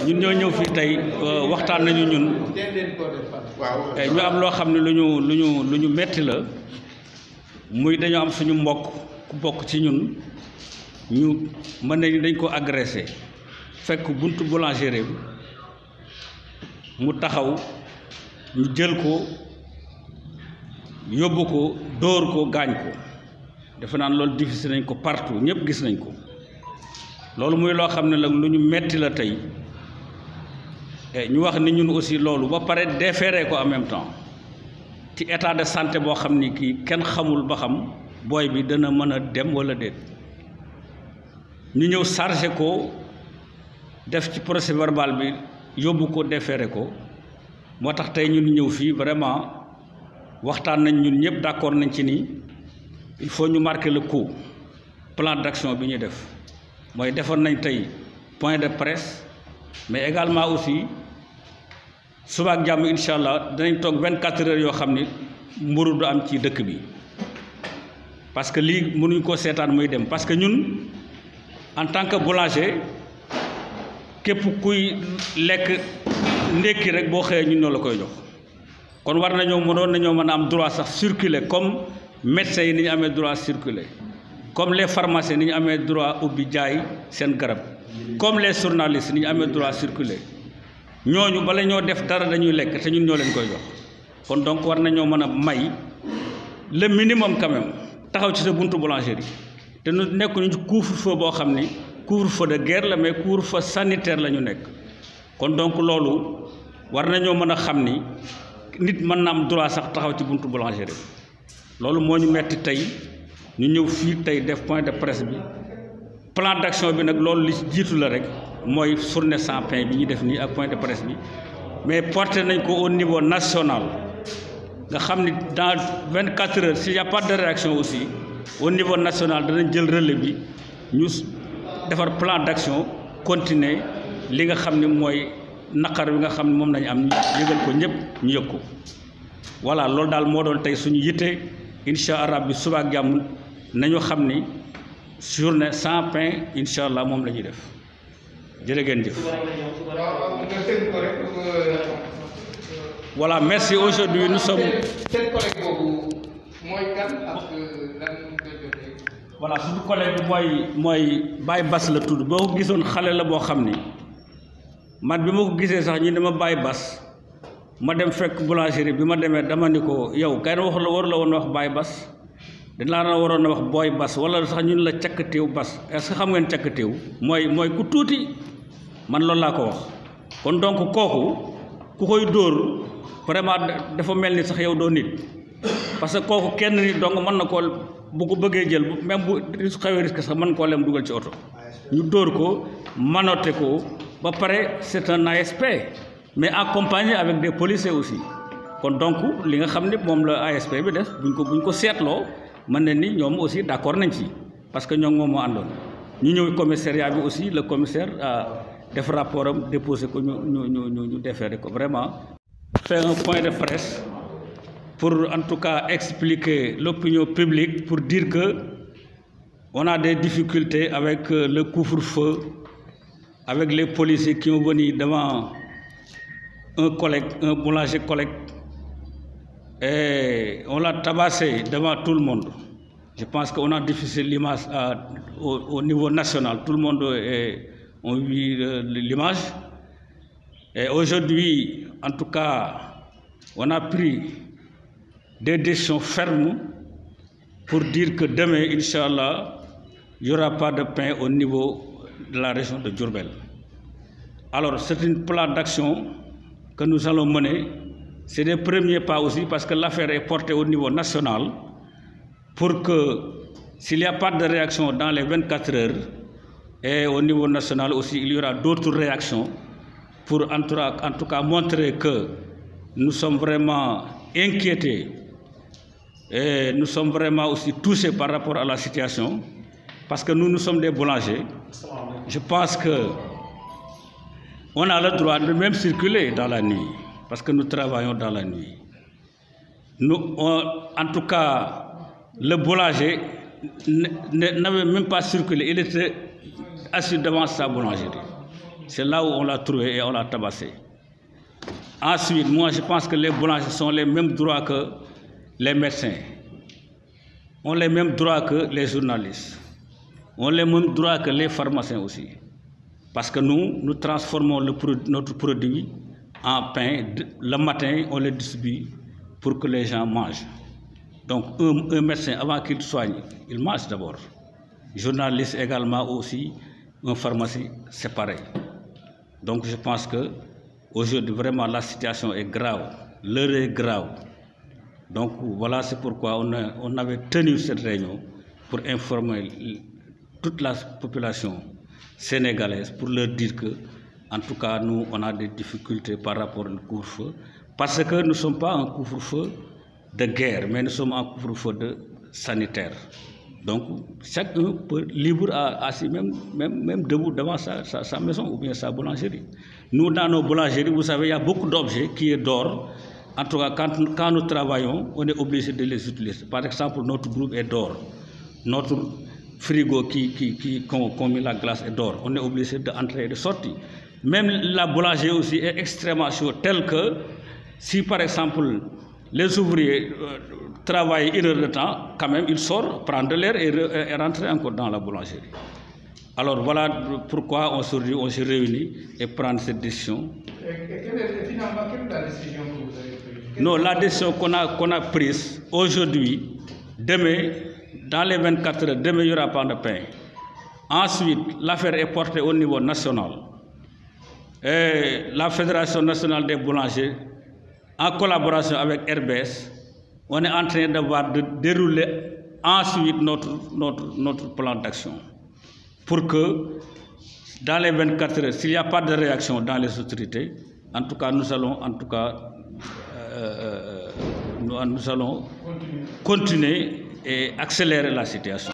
ñun ñoo ñëw fii tey waxtaan nañu ñun ñu am loo xam ne lu ñu metti la muy dañoo am suñu mbokk ku bokk ci ñun ñu mën nañu dañ ko agressé fekk buntu boulangerie bi mu taxaw ñu jël ko yóbbu ko dóor ko gaañ ko defe naan loolu difficile nañ ko partout ñëpp gis nañ ko loolu muy loo xam ne nag lu ñu metti la tey ñu wax ni ñun aussi loolu ba pare déféré ko en même temps ci état de santé boo xam ni kii kenn xamul ba xam booy bi dana mën a dem wala déet ñu ñëw chargé ko def ci procès verbal bi yóbbu ko déféré ko moo tax tey ñun ñëw fii vraiment waxtaan nañ ñun ñëpp d'accord nañ ci ni il faut ñu marquer le coup plan d'action bi ñu def mooy defoon nañ tey point de presse mais également aussi suba ak jàmm incha allah danañ toog 24 heures yoo xam ni mburu du am ci dëkk bi parce que lii mënuñ ko seetaan muy dem parce que ñun en tant que boulanger képp kuy lekk ndékki rek boo xëyee ñun ñoo la koy jox kon war nañoo mënoon nañoo mën a am droit sax circuler comme médecins yi ni ñu amee droit circuler comme les pharmaciens ni ñu amee droit ubbi jaay seen garab comme les journalistes ni ñu amee droit circuler ñooñu bala ñoo def dara dañuy lekk te ñun ñoo leen koy jox kon donc war nañoo mën a may le minimum quand même taxaw ci sa buntu boulangerie te ñu nekk ñu ci couvre-feu boo xam ni couvre-feu de guerre la mais couvre-feu sanitaire la ñu nekk kon donc loolu war nañoo mën a xam ni nit mën na am droit sax taxaw ci buntu boulangerie loolu moo ñu metti tey ñu ñëw fii tey def point de presse bi plan d'action bi nag loolu li jiitu la rek mooy journée sans pain bi ñu def nii ak point de presse bi mais porté nañ ko au niveau national nga xam ni dans 24 heures s'il y a pas de réaction aussi au niveau national danañ jël relais bi ñu defar plan d'action continuer li nga xam ni mooy naqar bi nga xam ne moom nañu am yëgal ko ñëpp ñu yëg ko voilà loolu daal moo doon tey suñu yitte incha allah bi suba ak jàmm nañu xam ni journée sans pain incha allah moom la ñuy def jërë ngeen jëf. voilà merci aujourd'hui nous sommes. seen collègue boobu mooy kan ak lan nga jotee. voilà suñu collègue bi mooy Baye Bass la tudd boo ko gisoon xale la boo xam ni man bi ma ko gisee sax ñu dama Baye Bass ma dem fekk boulangerie bi ma demee dama ni ko yow kay wax la war la woon wax Baye Bass dinaa la waroon a wax Boy Bass wala sax ñun la càkkatéew Bass est-ce que xam ngeen càkkatéew mooy ku tuuti man loolu laa ko wax kon donc kooku ku koy dóor vraiment dafa mel ni sax yow doo nit parce que kooku kenn nit donc mën na koo bu ko bëggee jël même bu su xawee risque sax mën koo lem dugal ci oto ñu dóor ko manote ko ba pare c'est un ASP mais accompagné avec des policiers aussi kon donc li nga xam ne moom la ASP bi def buñ ko seetloo mën na ni ñoom aussi d'accord nañ ci parce que ñoom moom moo àndoon ñu ñëw commissariat bi aussi le commissaire a def rapport am déposé ko ñu déféré ko vraiment faire un point de presse pour en tout cas expliquer l'opinion publique pour dire que on a des difficultés avec le couvre-feu avec les policiers qui ont venu devant un boulanger collègue et on l'a tabassé devant tout le monde. Je pense qu'on a diffusé l'image au niveau national. Tout le monde a vu l'image. Et aujourd'hui, en tout cas, on a pris des décisions fermes pour dire que demain, Inch'Allah, il n'y aura pas de pain au niveau de la région de Diourbel. Alors, c'est un plan d'action que nous allons mener. C'est des premiers pas aussi parce que l'affaire est portée au niveau national pour que s'il n'y a pas de réaction dans les 24 heures et au niveau national aussi il y aura d'autres réactions pour en tout cas montrer que nous sommes vraiment inquiétés et nous sommes vraiment aussi touchés par rapport à la situation parce que nous sommes des boulangers. Je pense que on a le droit de même circuler dans la nuit parce que nous travaillons dans la nuit. En tout cas, le boulanger n'avait même pas circulé, il était assis devant sa boulangerie. C'est là où on l'a trouvé et on l'a tabassé. Ensuite, moi je pense que les boulangers sont les mêmes droits que les médecins, ont les mêmes droits que les journalistes, ont les mêmes droits que les pharmaciens aussi. Parce que nous transformons notre produit en pain. Le matin, on le distribue pour que les gens mangent. Donc un médecin, avant qu'il soigne, il mange d'abord. Journaliste également aussi, un pharmacien, c'est pareil. Donc je pense que aujourd'hui, vraiment, la situation est grave, l'heure est grave. Donc voilà, c'est pourquoi on avait tenu cette réunion pour informer toute la population sénégalaise, pour leur dire que, en tout cas, nous, on a des difficultés par rapport au couvre-feu, parce que nous ne sommes pas en couvre-feu de guerre, mais nous sommes en couvre-feu sanitaire. Donc, chacun peut libre assis, même debout devant sa maison ou bien sa boulangerie. Nous, dans nos boulangeries, vous savez, il y a beaucoup d'objets qui sont d'or. En tout cas, quand nous travaillons, on est obligé de les utiliser. Par exemple, notre groupe est d'or. Notre frigo qu'on met la glace est d'or. On est obligé d'entrer et de sortir. Même la boulangerie aussi est extrêmement chaude, tel que si, par exemple, les ouvriers travaillent 1 heure de temps, quand même, ils sortent, prennent de l'air et rentrent encore dans la boulangerie. Alors voilà pourquoi on s'est réunis et prendre cette décision. Finalement, quelle est la décision que vous avez prise? Non, la décision qu'on a prise aujourd'hui, demain, dans les 24 heures, demain, il n'y aura pas de pain. Ensuite, l'affaire est portée au niveau national. Et la Fédération nationale des boulangers, en collaboration avec RBS, on est en train de dérouler ensuite notre plan d'action pour que dans les 24 heures, s'il n'y a pas de réaction dans les autorités, en tout cas, nous allons continuer et accélérer la situation.